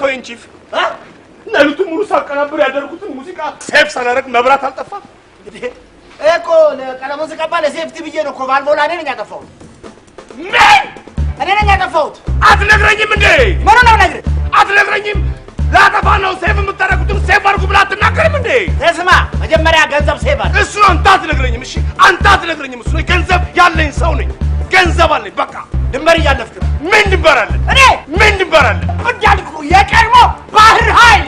ተወኝ ቺፍ ለሉት ሙሉ ሳቀናብር ያደርኩትን ሙዚቃ ሴፍ ሳላረግ መብራት አልጠፋም እንዴ እኮ ለቀለሙ ዝቀባ ለሴፍቲ ብዬ ነው እኮ ባልቦላ እኔ ነኝ ያጠፋሁት ምን እኔ ነኝ ያጠፋሁት አትነግረኝም እንዴ ምን ነው ነግሬ አትነግረኝም ላጠፋ ነው ሴፍ የምታረጉትን ሴፍ አድርጉ ብላ አትናገርም እንዴ ተስማ መጀመሪያ ገንዘብ ሴፍ አድርግ እሱ አንተ አትነግረኝም እሺ አንተ አትነግረኝም እሱ ገንዘብ ያለኝ ሰው ነኝ ገንዘብ አለኝ በቃ ድንበር እያለፍክ ምን ድንበር አለ እኔ ምን ድንበር አለ እንዳልኩ የቀድሞ ባህር ኃይል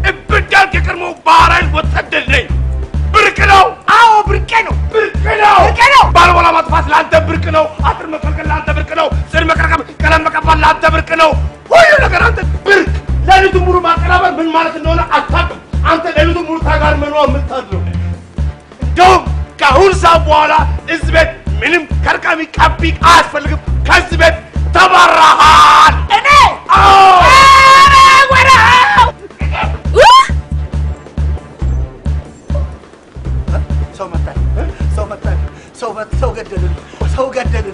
እብዳልክ የቀድሞ ባህር ኃይል ወታደር ነኝ ብርቅ ነው አዎ ብርቅ ነው ባልቦላ ማጥፋት ለአንተ ብርቅ ነው አጥር መከልከል ለአንተ ብርቅ ነው ስር መከርከም ቀለም መቀባት ለአንተ ብርቅ ነው ሁሉ ነገር አንተ ብርቅ ለሊቱን ሙሉ ማቀናበር ምን ማለት እንደሆነ አታውቅም አንተ ለሊቱን ሙሉ ታጋር መኖር የምታድረው እንደውም ከአሁን ሰዓት በኋላ እዚህ ቤት ምንም ከርካሚ ቀቢ አያስፈልግም ከዚህ ቤት ተባረሃል እኔ ሰው ገደልን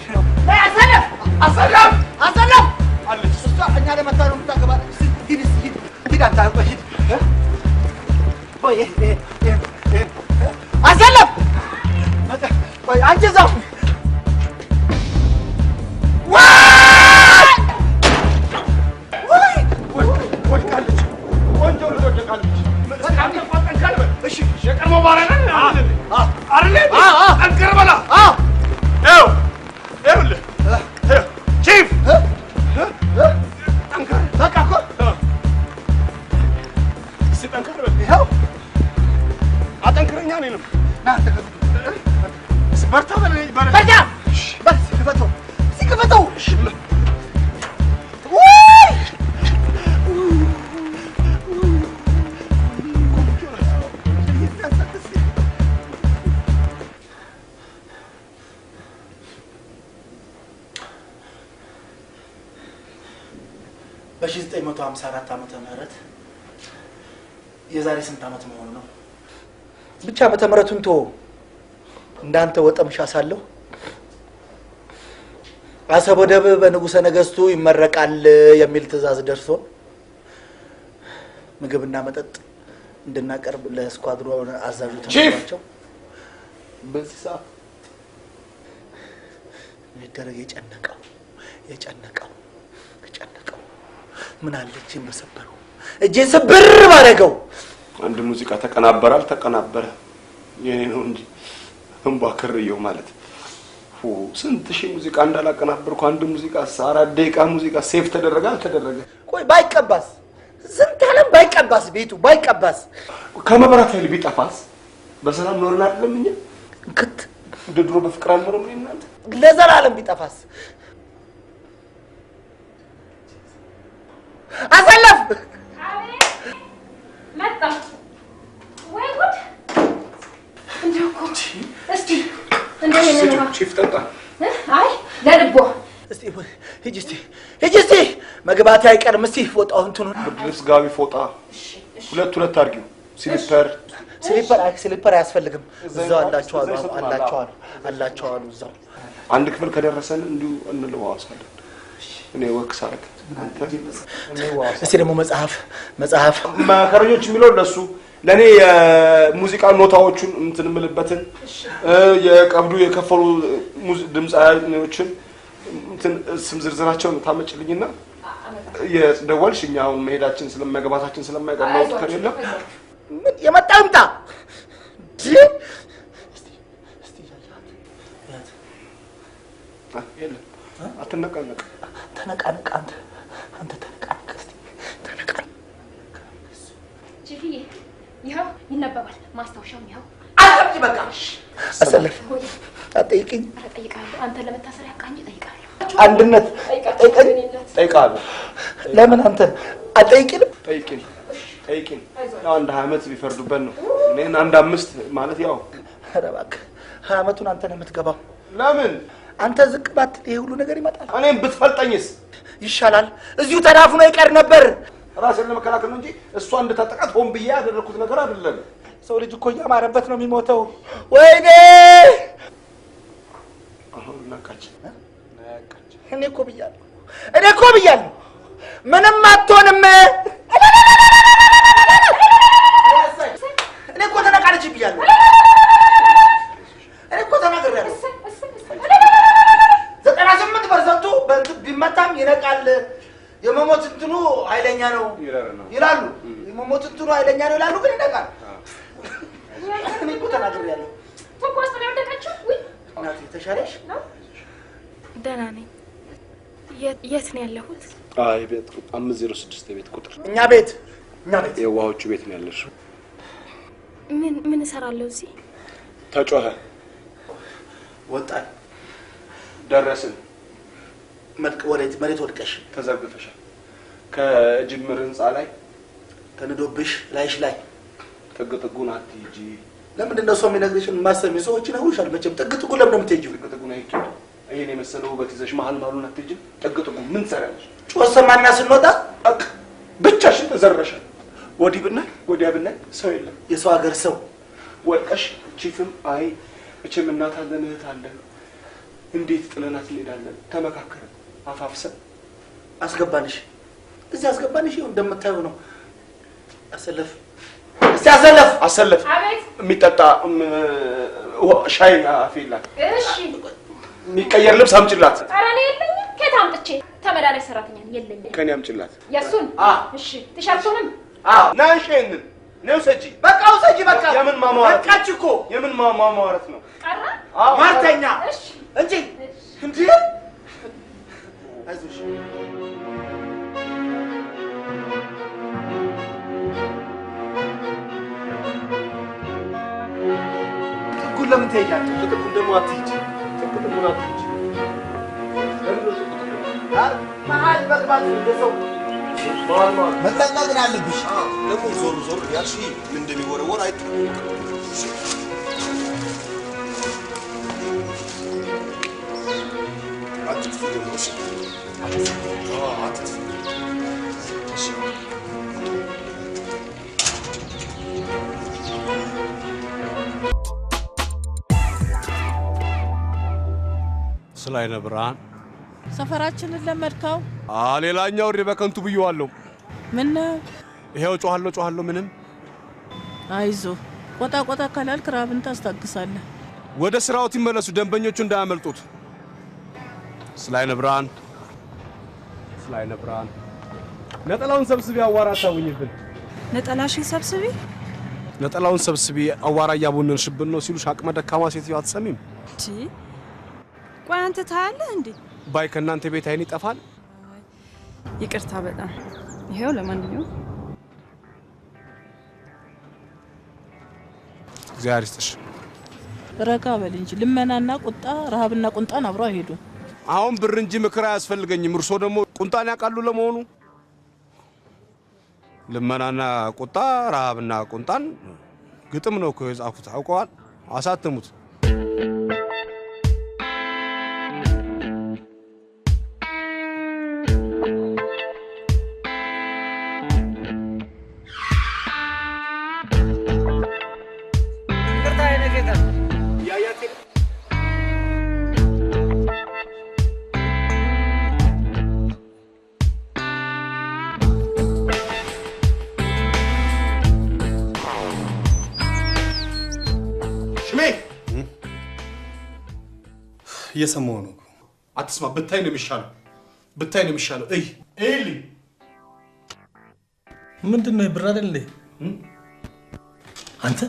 አሰለፍ አለች እሷ እኛ ለመታ ነው የምታገባል ሂድ አንተ ሂድ አሰለፍ ቆይ አንቺ እዛው ወድቃለች ቆንጆ ወድቃለች በጣም ተቋጠንካል እሺ የቀድሞ ባሪያ ነን አይደል አንከር በላ ይኸውልህ ቺፍ አንከር በቃ እኮ ሲጠንከር ይኸው አጠንክረኛ ነኝ ናንተ በርታ በለኝ በርታ በስ ሲከፈተው በ1954 ዓመተ ምህረት የዛሬ ስንት ዓመት መሆኑ ነው ብቻ ዓመተ ምህረቱን ቶ እንዳንተ ወጠምሻ ሳለሁ አሰብ ወደብ በንጉሠ ነገሥቱ ይመረቃል የሚል ትዕዛዝ ደርሶ ምግብና መጠጥ እንድናቀርብ ለስኳድሮን አዛዡ ተነግሯቸው በዚህ ሰዓት ምድረግ የጨነቀው ምን አለች በሰበረው እጄን ስብር ባረገው አንድ ሙዚቃ ተቀናበረ አልተቀናበረ የኔ ነው እንጂ እንባከርየው ማለት ስንት ሺህ ሙዚቃ እንዳላቀናበርኩ አንድ ሙዚቃ 4 ደቂቃ ሙዚቃ ሴፍ ተደረገ አልተደረገ ቆይ ባይቀባስ ዝንት ዓለም ባይቀባስ ቤቱ ባይቀባስ ከመብራት ኃይል ቢጠፋስ በሰላም ኖርና አይደለም እኛ ክት ድሮ በፍቅር አልኖርም እናንተ ለዘላለም ቢጠፋስ አሰለፍ መጣ ወይ ጉድ እንደው ኮቺ እስቲ እንደሄነ ነው ቺፍ ጠጣ አይ ለልቦ እስቲ ሂጂ እስቲ መግባት አይቀርም እስቲ ፎጣው እንትኑ ብድርስ ጋቢ ፎጣ ሁለት አርጊው ስሊፐር አያስፈልግም እዛው አላቸው እዛው አንድ ክፍል ከደረሰን እንዲሁ እንለዋወሳለን እኔ ወክስ አረክ አንተ እስቲ ደግሞ መጽሐፍ ማከረኞች የሚለው ለሱ ለኔ የሙዚቃ ኖታዎቹን እንትን ምልበትን የቀብዱ የከፈሉ ድምጻዮችን እንትን ስም ዝርዝራቸውን ታመጭልኝና የደወልሽኛው መሄዳችን ስለማይገባታችን ስለማይቀርነው ከሌለ ምን የመጣምጣ እስቲ የለ አትነቃነቅ ተነቃነቅ አንተ ተነቃነቅ እስቲ ተነቃነቅ ጂፊ ይኸው ይነበባል ማስታወሻው ይኸው አጥቂ በቃ አሰለፍ አጠይቅኝ አጠይቃለሁ አንተ ለመታሰር ያቃኝ ጠይቃለሁ አንድነት ጠይቃለሁ ለምን አንተ አጠይቅኝ ጠይቅኝ ያው አንድ 20 ዓመት ቢፈርዱበት ነው እኔን አንድ 5 ማለት ያው ረባክ 20 ዓመቱን አንተ ነው የምትገባው ለምን አንተ ዝቅ ባትል ይሄ ሁሉ ነገር ይመጣል እኔም ብትፈልጠኝስ ይሻላል እዚሁ ተዳፍኖ ይቀር ነበር ራስን ለመከላከል ነው እንጂ እሷ እንድታጠቃት ሆን ብዬ ያደረኩት ነገር አይደለም ሰው ልጅ እኮ ያማረበት ነው የሚሞተው ወይኔ አሁን ነቃች እኔ እኮ ብያለሁ ምንም አትሆንም። እኔ እኮ ተነቃለች ብያለሁ። እኔ እኮ ተናግሬያለሁ። 98% ቢመታም ይነቃል። የመሞት እንትኑ ኃይለኛ ነው ይላሉ። የመሞት እንትኑ ኃይለኛ ነው ይላሉ፣ ግን ይነቃል። እኔ እኮ ተናግሬያለሁ። ተቆስተ ነው እንደካችሁ ወይ እናቴ ተሻለሽ? ደህና ነኝ። የት ነው ያለሁት? አይ ቤት 506 ቤት ቁጥር እኛ ቤት የዋሆቹ ቤት ነው ያለሽ። ምን እሰራለሁ እዚህ? ተጮኸ፣ ወጣን፣ ደረስን። መሬት ወድቀሽ ተዘርግፈሻል። ከጅምር ህንጻ ላይ ተንዶብሽ ላይሽ ላይ ጥግጥጉን አትይጂ። ለምንድን ነው ሰው የሚነግርሽን ማሰሚ? ሰዎች ይነግሩሻል መቼም። ጥግጥጉ ለምን ነው የምትሄጂው? ጥግጥጉን አይኪድ። ይሄን የመሰለው ውበት ይዘሽ መሀሉን አትሄጂም። ጥግጥጉ ምን ትሰሪያለሽ? ጮህ ሰማና ስንወጣ ብቻሽን ተዘረሻል። ወዲህ ብናይ ወዲያ ብናይ ሰው የለም። የሰው ሀገር ሰው ወድቀሽ ቺፍም አይ እቺም እናት አለን እህት አለን እንዴት ጥለናት እንሄዳለን? ተመካከረን አፋፍሰን አስገባንሽ። እዚህ አስገባንሽ። ይኸው እንደምታየው ነው። አሰለፍ እስቲ አሰለፍ። አቤት። የሚጠጣ ሻይ አፌላት። እሺ። የሚቀየር ልብስ አምጪላት። ኧረ እኔ የለኝም። ከየት አምጥቼ? ተመላላሽ ሰራተኛ የለኝም። ከኔ አምጪላት። የሱን? እሺ። ቲሸርቱንም? ናንሽን ነው ሰጂ። በቃ ውሰጂ። በቃ የምን ማማዋረት? በቃች እኮ። የምን ማማዋረት ነው? ቀረ? ማርተኛ። እሺ። እንጂ እንዴ አይዞሽ። ጥጉን ለምን ትሄጃለሽ? ጥጉን ደግሞ አትሂጂ። ጥጉን አትሂጂ። መሀል መግባት እንደሰው መጠንቀቅ ግን አለብሽ። ደግሞ ዞር ያልሽ ምን እንደሚወረወር አይታወቅም። አትጥፊ ደግሞ እሺ። አትጥፊ እሺ። ስላይነ ብርሃን ሰፈራችንን ለመድካው? ሌላኛው ወሬ በከንቱ ብየዋለሁ። ምን ነው? ይሄው ጮሃለሁ ምንም። አይዞ ቆጣ ካላልክ ራብን ታስታግሳለህ። ወደ ስራው ይመለሱ፣ ደንበኞቹ እንዳያመልጡት። ስላይነ ብርሃን ነጠላውን ሰብስቢ፣ አዋራ አታውኝብን። ነጠላሽን ሰብስቢ፣ ነጠላውን ሰብስቢ፣ አዋራ እያቦነንሽብን ነው ሲሉሽ አቅመ ደካማ ሴትዮ አትሰሚም? ቆይ አንተ ታያለህ እንዴ? ባይ ከእናንተ ቤት አይን ይጠፋል። ይቅርታ በጣም ይሄው። ለማንኛውም እግዚአብሔር ይስጥሽ። ረጋ በል እንጂ ልመናና ቁጣ፣ ረሃብና ቁንጣን አብሮ አይሄዱም። አሁን ብር እንጂ ምክር አያስፈልገኝም። እርሶ ደግሞ ቁንጣን ያውቃሉ ለመሆኑ? ልመናና ቁጣ፣ ረሃብና ቁንጣን ግጥም ነው እኮ የጻፉት። አውቀዋል፣ አሳተሙት። እየሰማሁ ነው። አትስማ። ብታይ ነው የሚሻለው። እይሊ ምንድነው? ብር አይደል አንተ?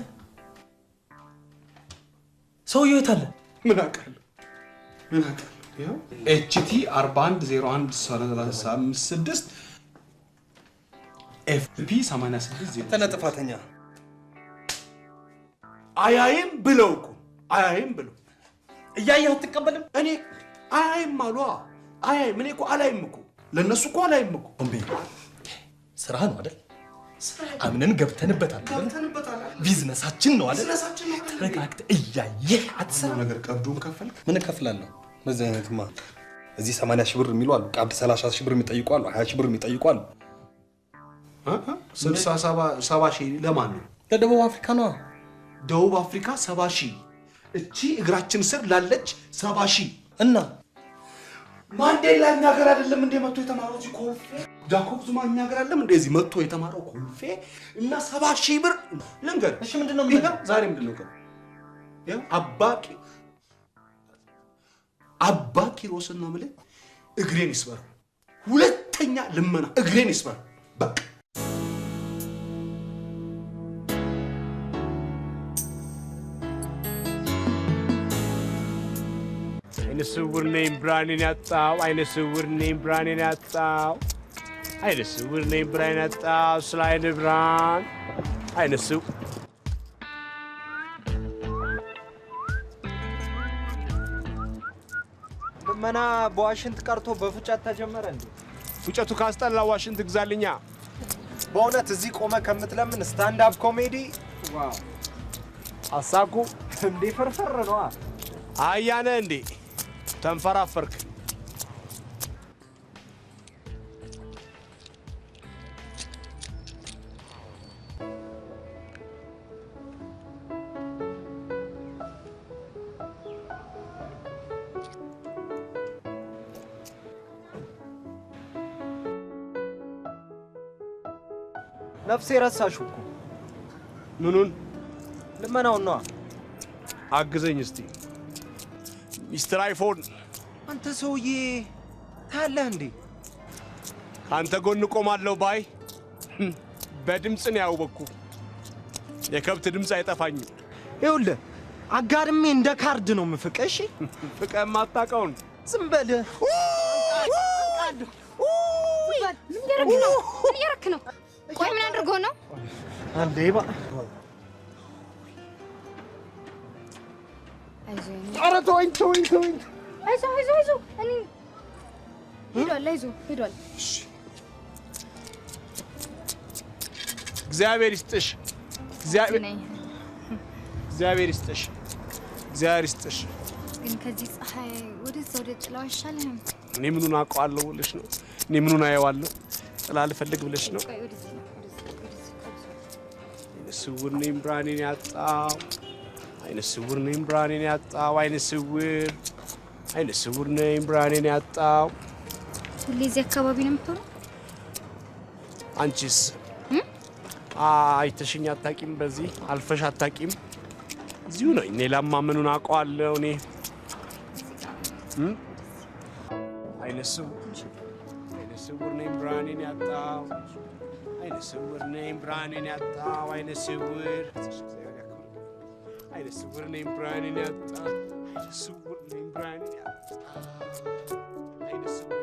ሰውዬው የት አለ? ምን አውቃለሁ። ይኸው ኤችቲ 410136 ኤፍፒ 86 ተነጥፋተኛ አያይም ብለው እያየህ አትቀበልም? እኔ አያይም አሉ። አያይም። እኔ እኮ አላይም እኮ ለነሱ እኮ አላይም እኮ። ስራ ነው አይደል? አምነን ገብተንበታል። ቢዝነሳችን ነው አይደል? ተረጋግተህ እያየህ አትሰራ ነገር። ቀብዱን ከፈልክ? ምን እከፍላለሁ? በዚህ አይነትማ እዚህ 80 ሺህ ብር የሚሉ አሉ። ቀብድ 30 ሺህ ብር የሚጠይቁ አሉ። 20 ሺህ ብር የሚጠይቁ አሉ። 60 70 ሺህ ለማን ነው? ለደቡብ አፍሪካ ነው። ደቡብ አፍሪካ 70 ሺህ። እቺ እግራችን ስር ላለች 70 ሺህ እና ማንዴላ እኛ ሀገር አይደለም እንደ መጥቶ የተማሩት ኮልፌ ጃኮብ ዙማ እኛ ጋር አይደለም እንደዚህ መጥቶ የተማረው ኮልፌ እና 70,000 ብር ልንገር። እሺ ምንድነው የምትለው? ዛሬ ምንድነው ቀን? ያው አባ ኪሮስና ማለት እግሬን ይስበር። ሁለተኛ ልመና እግሬን ይስበር። በቃ አይነ ስውር ነኝ ብርሃኔን ያጣው አይነ ስውር ነኝ ብርሃኔን ያጣው አይነ ስውር ነኝ ብርሃኔን ያጣው ስለ አይነ ብርሃን አይነ ስውር ልመና በዋሽንት ቀርቶ በፉጨት ተጀመረ እንዴ? ፉጨቱ ካስጠላ ዋሽንት ግዛልኛ። በእውነት እዚህ ቆመ ከምትለምን ስታንድ አፕ ኮሜዲ ዋው አሳኩ እንዴ ፍርፍር ነው። አያነ እንዴ ተንፈራፈርክ። ነፍሴ ረሳሽው እኮ። ምኑን? ልመናውን ነው። አግዘኝ እስቲ ሚስተር አይፎን። አንተ ሰውዬ ታለህ እንዴ? አንተ ጎን ቆማለሁ ባይ በድምጽ ነው ያወቅኩ። የከብት ድምጽ አይጠፋኝም። ይኸውልህ አጋርሜ እንደ ካርድ ነው የምፍቅህ። እሺ ፍቅህ የማታውቀውን ዝም በል። ምን እያደረክ ነው? ቆይ ምን አድርጎ ነው? አንዴ ባ አይዞኝ። ኧረ ተወኝ። አይዞህ እኔ ሄዷል። እግዚአብሔር ይስጥሽ። እግዚአብሔር ይስጥሽ። ግን ከዚህ ፀሐይ ወደዛ ወደ ጥላው አይሻልህም? እኔ ምኑን አውቀዋለሁ ብለሽ ነው? እኔ ምኑን አየዋለሁ? ጥላ ልፈልግ ብለሽ ነው? ቆይ ወደዚህ ነው። አይነ ስውር ነኝ ብርሃኔን ያጣው አይነ ስውር ነኝ ብርሃኔን ያጣው አይነ ስውር ነኝ ብርሃኔን ያጣው። ሁሌ እዚህ አካባቢ ነው የምትሆነው? አንቺስ አይተሽኝ አታውቂም? በዚህ አልፈሽ አታውቂም? እዚሁ ነኝ። ሌላማ ምኑን አውቀዋለሁ እኔ? አይነ ስውር ነኝ ብርሃኔን ያጣው አይነ ስውር ነኝ ብርሃኔን ያጣው አይነ ስውር ነኝ ብርሃኔን ያጣው አይነ ስውር ነኝ ብርሃኔን ያጣው አይነ ስውር ነኝ ብርሃኔን ያጣው አይነ ስውር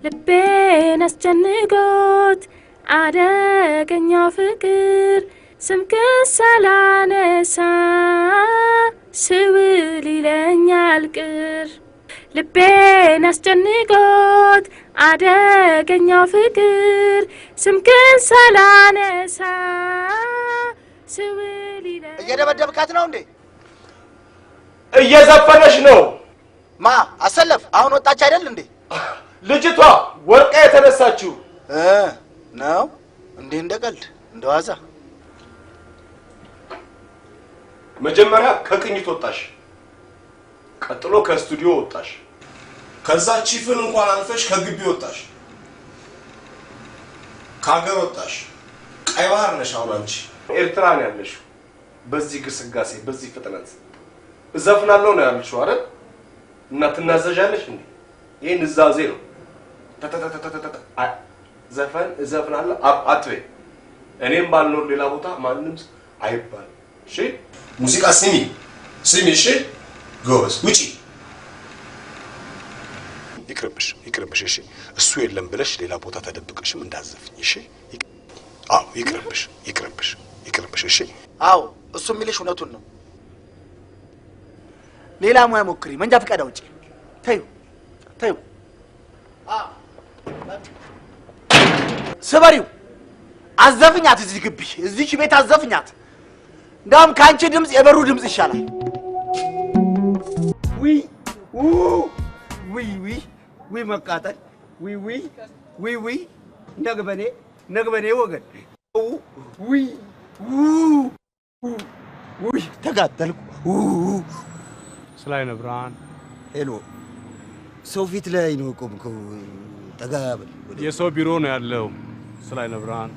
ልቤን አስጨንቆት አደገኛው ፍቅር ስምክን ሳላነሳ ስውል ይለኛል ቅር። ልቤን አስጨንቆት አደገኛው ፍቅር ስምክን ሳላነሳ ስውል ይለኛል። እየደበደብካት ነው እንዴ? እየዘፈነሽ ነው። ማ አሰለፍ አሁን ወጣች አይደል እንዴ? ልጅቷ ወርቃ የተነሳችው ነው እንዴ? እንደቀልድ እንደዋዛ። መጀመሪያ ከቅኝት ወጣሽ፣ ቀጥሎ ከስቱዲዮ ወጣሽ፣ ከዛ ቺፍን እንኳን አልፈሽ ከግቢ ወጣሽ፣ ከሀገር ወጣሽ። ቀይ ባህር ነሽ አሁን አንቺ። ኤርትራ ነው ያለሽው። በዚህ ግስጋሴ በዚህ ፍጥነት እዘፍናለሁ ነው ያልሽው አይደል? እና ትናዘዣለሽ እንዴ? ይሄን እዛዜ ነው። ዘፈን እዘፍናለሁ አትበይ። እኔም ባልኖር ሌላ ቦታ ማንም አይባል። እሺ ሙዚቃ ስሚ። እሺ ጎበዝ ውጪ። ይቅርብሽ። እሺ እሱ የለም ብለሽ ሌላ ቦታ ተደብቀሽም እንዳዘፍኝ። እሺ አዎ ይቅርብሽ። እሺ አዎ እሱ የሚልሽ እውነቱን ነው። ሌላ ሙያ ሞክሪ። መንጃ ፈቃድ አውጪ። ተይው ስበሪው። አዘፍኛት እዚህ ግቢ እዚች ቤት አዘፍኛት። እንዳውም ከአንቺ ድምፅ የበሩ ድምፅ ይሻላል። ውይ ዊ መቃጠል ዊ ነግበኔ ወገን ዊ ተቃጠልኩ። ስላይነ ብርሃን ሄሎ፣ ሰው ፊት ላይ ነው ቆምከው? ጠጋ በል። የሰው ቢሮ ነው ያለው። ስላይነ ብርሃን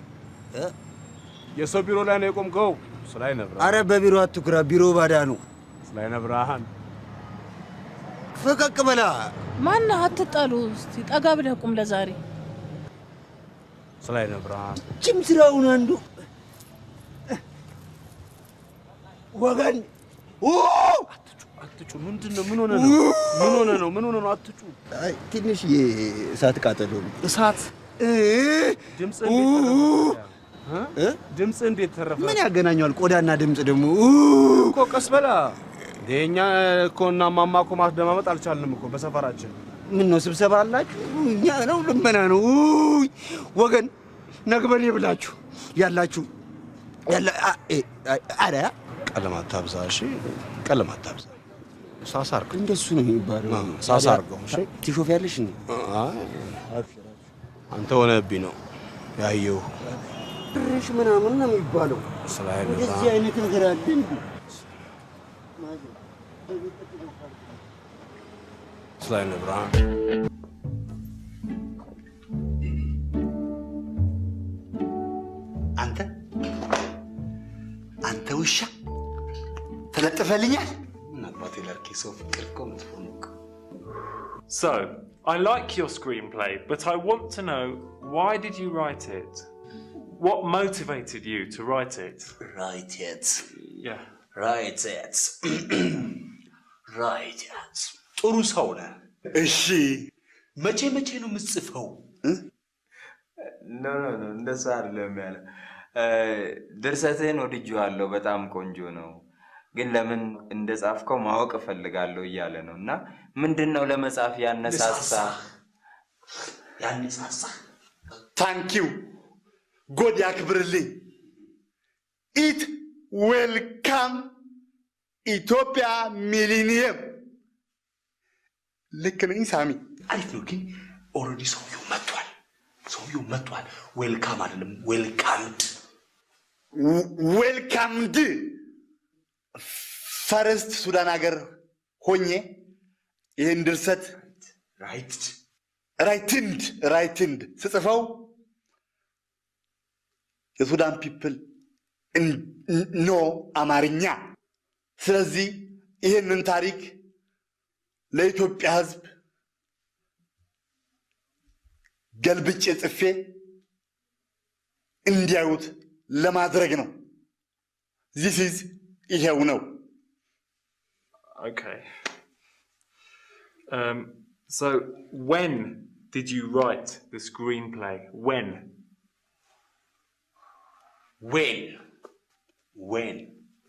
የሰው ቢሮ ላይ ነው የቆምከው? ስላይነ ብርሃን አረ በቢሮ አትኩራ፣ ቢሮ ባዳ ነው። ስላይነ ብርሃን ፈቀቅ በላ። ማነህ? አትጣሉ። እስቲ ጠጋ ብለህ ቁም ለዛሬ። ስላይነ ብርሃን ጅም ስራውን አንዱ ወገን አትጩ። ምንድነው? ምን ሆነ ነው? አትጩ። አይ ትንሽ የእሳት ቃጠሎ ነው። እሳት ድምፅ እንዴት ተረፈ? ምን ያገናኘዋል? ቆዳና ድምፅ ደግሞ እኮ ቀስ በላ። እኛ እኮ እና ማማ እኮ ማስደማመጥ አልቻልንም እኮ በሰፈራችን። ምን ነው ስብሰባ አላችሁ? እኛ ነው ልመና ነው ወገን። ነግበኔ ብላችሁ ያላችሁ አረ ቀለም አታብዛ። እሺ ቀለም አታብዛ። ሳሳርክ እንደሱ ነው የሚባለው። ሳሳርገው። እሺ ትሾፊያለሽ እንዴ? አንተ ሆነብኝ ነው ያየው። ብርሽ ምናምን ነው የሚባለው። እንደዚህ አይነት ነገር አለ እንዴ? ስላይነ ብርሃን አንተ ውሻ ተለጥፈልኛል። አባቴ ላርኪ ሰው ፍቅር እኮ መጥፎ ነው። So, I like your screenplay, but I want to know, why did you write it? What motivated you to write it? Write it. Yeah. Write it. Write it. ጥሩ ሰው ነህ። እሺ መቼ ነው የምትጽፈው? ኖ እንደዛ አይደለም ያለ ድርሰትህን ወድጄዋለሁ፣ በጣም ቆንጆ ነው፣ ግን ለምን እንደጻፍከው ማወቅ እፈልጋለሁ እያለ ነው። እና ምንድነው ለመጻፍ ያነሳሳ? ታንኪው ጎድ ያክብርልኝ። ኢት ዌልካም ኢትዮጵያ ሚሊኒየም። ልክ ነኝ ሳሚ? አሪፍ ነው፣ ግን ኦልሬዲ ሰውየው መጥቷል። ዌልካም አይደለም ዌልካምድ። ፈርስት ሱዳን ሀገር ሆኜ ይህን ድርሰት ራይትንድ ስጽፈው የሱዳን ፒፕል ኖ አማርኛ። ስለዚህ ይህንን ታሪክ ለኢትዮጵያ ሕዝብ ገልብጬ ጽፌ እንዲያዩት ለማድረግ ነው። ይሄው ነው። Okay. So when did you write the screenplay? When?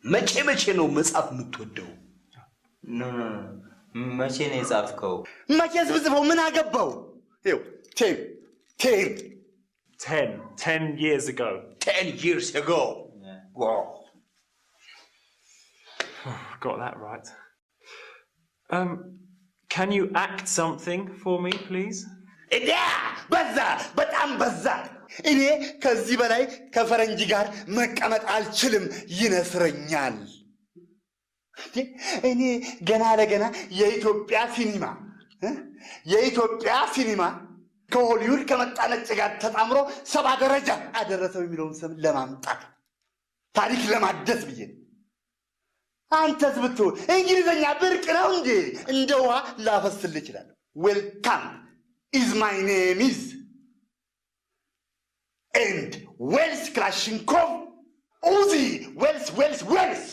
መቼ ነው መጽሐፍ የምትወደው? ኖ መቼ ነው የጻፍከው? መቼስ ብጽፈው ምን አገባው? ይኸው 10 years ago. 10 years ago. Yeah. Wow. Got that right. Can you act something for me, please? በጣም በዛ። እኔ ከዚህ በላይ ከፈረንጅ ጋር መቀመጥ አልችልም፣ ይነስረኛል። እኔ ገና ለገና የኢትዮጵያ ሲኒማ ከሆሊውድ ከመጣ ነጭ ጋር ተጣምሮ 70 ደረጃ አደረሰው የሚለውን ስም ለማምጣት ታሪክ ለማደስ ብዬ። አንተስ ብትሆን እንግሊዘኛ ብርቅ ነው እንዴ? እንደ ውሃ ላፈስልህ እችላለሁ። ዌልካም is my name is and Wells Kalashnikov Uzi Wells.